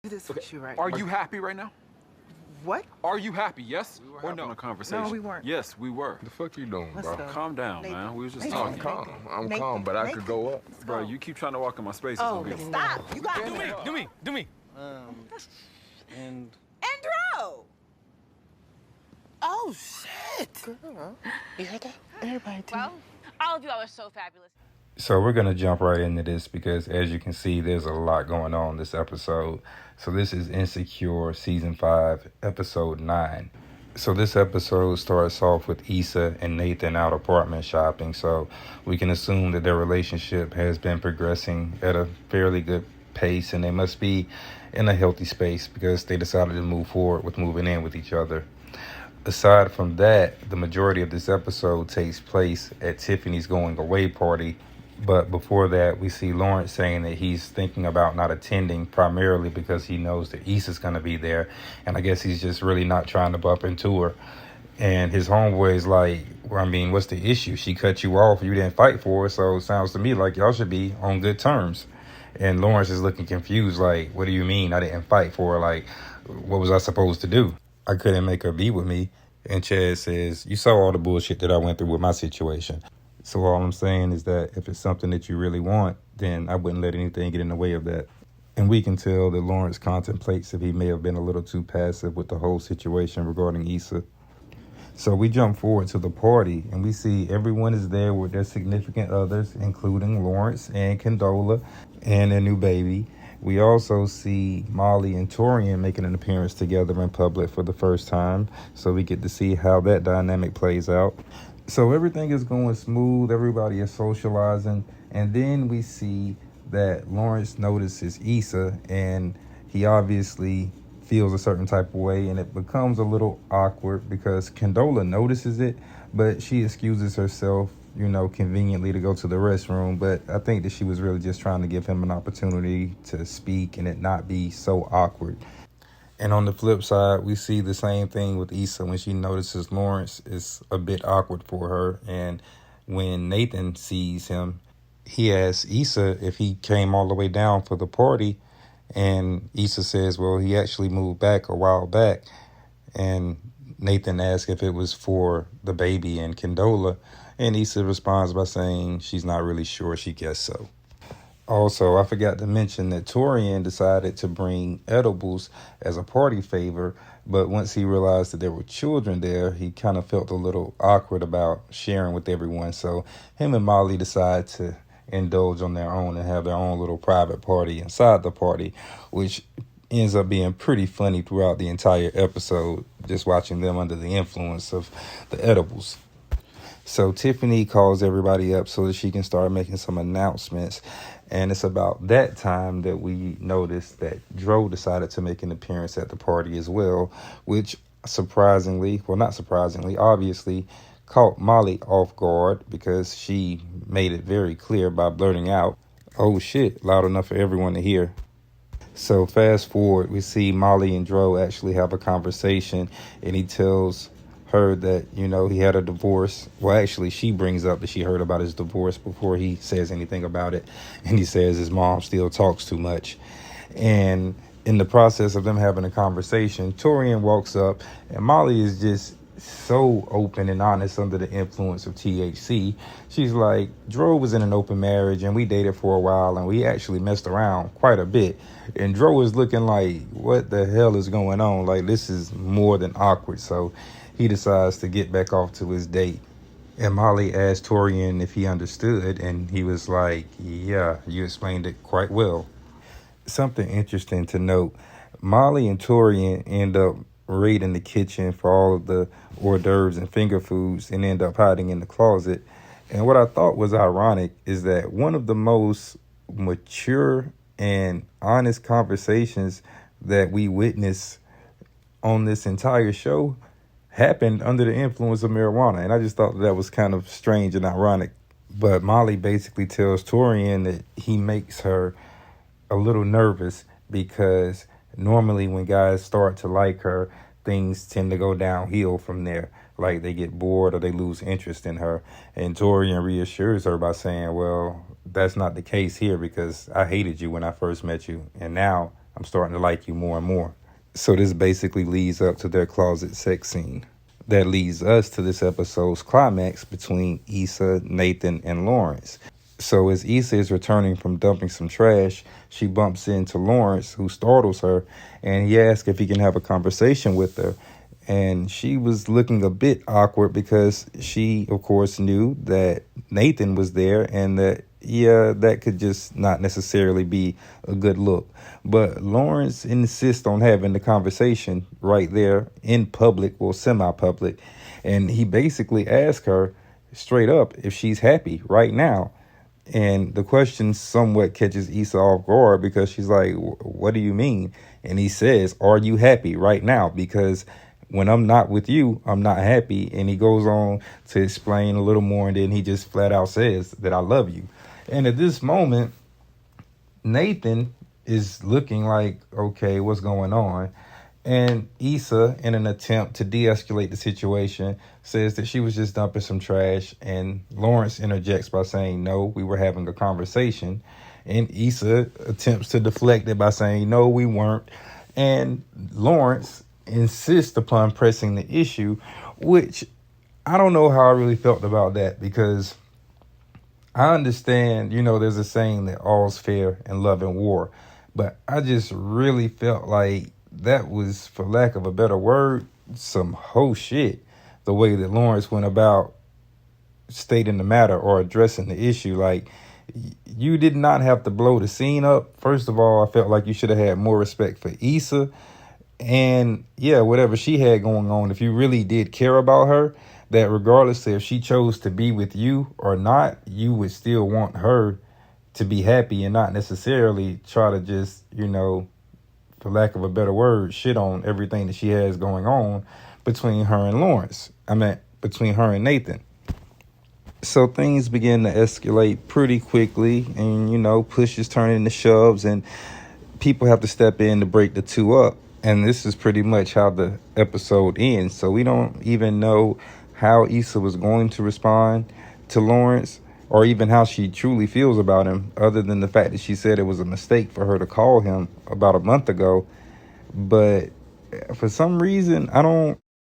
do this Okay. with you right Are now. you happy right now? What? Are you happy? Yes We were or having no? a conversation. No, we weren't. Yes, we were. The fuck you doing, Let's bro? go. Calm down, Nathan. man. We was just Nathan. I'm talking. calm. I'm Nathan. calm, but I could Nathan. go up. Let's Bro, go. you keep trying to walk in my space. Oh, It's stop. You got Do me. me. And Andrew! Oh, shit. girl, you heard that? Everybody do. Well, all of you all are so fabulous. So we're going to jump right into this because, as you can see, there's a lot going on in this episode. So this is Insecure Season 5, Episode 9. So this episode starts off with Issa and Nathan out apartment shopping. So we can assume that their relationship has been progressing at a fairly good pace, and they must be in a healthy space because they decided to move forward with moving in with each other. Aside from that, the majority of this episode takes place at Tiffany's going away party. But before that, we see Lawrence saying that he's thinking about not attending primarily because he knows that Issa's going to be there. And I guess he's just really not trying to bump into her. And his homeboy's like, well, I mean, what's the issue? She cut you off. You didn't fight for her. So it sounds to me like y'all should be on good terms. And Lawrence is looking confused like, what do you mean I didn't fight for her? Like, what was I supposed to do? I couldn't make her be with me. And Chad says, you saw all the bullshit that I went through with my situation. So all I'm saying is that if it's something that you really want, then I wouldn't let anything get in the way of that. And we can tell that Lawrence contemplates if he may have been a little too passive with the whole situation regarding Issa. So we jump forward to the party, and we see everyone is there with their significant others, including Lawrence and Condola and their new baby. We also see Molly and Torian making an appearance together in public for the first time, so we get to see how that dynamic plays out. So everything is going smooth, everybody is socializing, and then we see that Lawrence notices Issa, and he obviously feels a certain type of way, and it becomes a little awkward because Condola notices it, but she excuses herself, conveniently to go to the restroom. But I think that she was really just trying to give him an opportunity to speak and it not be so awkward. And on the flip side, we see the same thing with Issa when she notices Lawrence is a bit awkward for her. And when Nathan sees him, he asks Issa if he came all the way down for the party. And Issa says, well, he actually moved back a while back. And Nathan asks if it was for the baby and Condola. And Issa responds by saying she's not really sure. She guessed so. Also, I forgot to mention that Torian decided to bring edibles as a party favor, but once he realized that there were children there, he kind of felt a little awkward about sharing with everyone. So him and Molly decide to indulge on their own and have their own little private party inside the party, which ends up being pretty funny throughout the entire episode, just watching them under the influence of the edibles. So Tiffany calls everybody up so that she can start making some announcements. And it's about that time that we noticed that Dro decided to make an appearance at the party as well, which not surprisingly, obviously caught Molly off guard because she made it very clear by blurting out, "Oh shit," loud enough for everyone to hear. So fast forward, we see Molly and Dro actually have a conversation, and he tells her that, he had a divorce. Well, actually, she brings up that she heard about his divorce before he says anything about it. And he says his mom still talks too much. And in the process of them having a conversation, Torian walks up, and Molly is just so open and honest under the influence of THC. She's like, Dro was in an open marriage, and we dated for a while, and we actually messed around quite a bit. And Dro is looking like, what the hell is going on? Like, this is more than awkward. So he decides to get back off to his date. And Molly asked Torian if he understood, and he was like, yeah, you explained it quite well. Something interesting to note, Molly and Torian end up raiding the kitchen for all of the hors d'oeuvres and finger foods and end up hiding in the closet. And what I thought was ironic is that one of the most mature and honest conversations that we witnessed on this entire show happened under the influence of marijuana. And I just thought that was kind of strange and ironic. But Molly basically tells Torian that he makes her a little nervous because normally when guys start to like her, things tend to go downhill from there. Like they get bored or they lose interest in her. And Torian reassures her by saying, well, that's not the case here because I hated you when I first met you. And now I'm starting to like you more and more. So this basically leads up to their closet sex scene. That leads us to this episode's climax between Issa, Nathan, and Lawrence. So as Issa is returning from dumping some trash, she bumps into Lawrence, who startles her, and he asks if he can have a conversation with her. And she was looking a bit awkward because she, of course, knew that Nathan was there and that, yeah, that could just not necessarily be a good look. But Lawrence insists on having the conversation right there in public, well, semi-public. And he basically asks her straight up if she's happy right now. And the question somewhat catches Issa off guard because she's like, what do you mean? And he says, are you happy right now? Because when I'm not with you, I'm not happy. And he goes on to explain a little more. And then he just flat out says that I love you. And at this moment, Nathan is looking like, okay, what's going on? And Issa, in an attempt to de-escalate the situation, says that she was just dumping some trash. And Lawrence interjects by saying, no, we were having a conversation. And Issa attempts to deflect it by saying, no, we weren't. And Lawrence insists upon pressing the issue, which I don't know how I really felt about that, because I understand, there's a saying that all's fair in love and war, but I just really felt like that was, for lack of a better word, some hoe shit, the way that Lawrence went about stating the matter or addressing the issue. Like, you did not have to blow the scene up. First of all, I felt like you should have had more respect for Issa. And yeah, whatever she had going on, if you really did care about her, that regardless of if she chose to be with you or not, you would still want her to be happy and not necessarily try to just, for lack of a better word, shit on everything that she has going on between her and Lawrence. Between her and Nathan. So things begin to escalate pretty quickly, and, pushes turn into shoves, and people have to step in to break the two up. And this is pretty much how the episode ends. So we don't even know how Issa was going to respond to Lawrence, or even how she truly feels about him, other than the fact that she said it was a mistake for her to call him about a month ago. But for some reason, I don't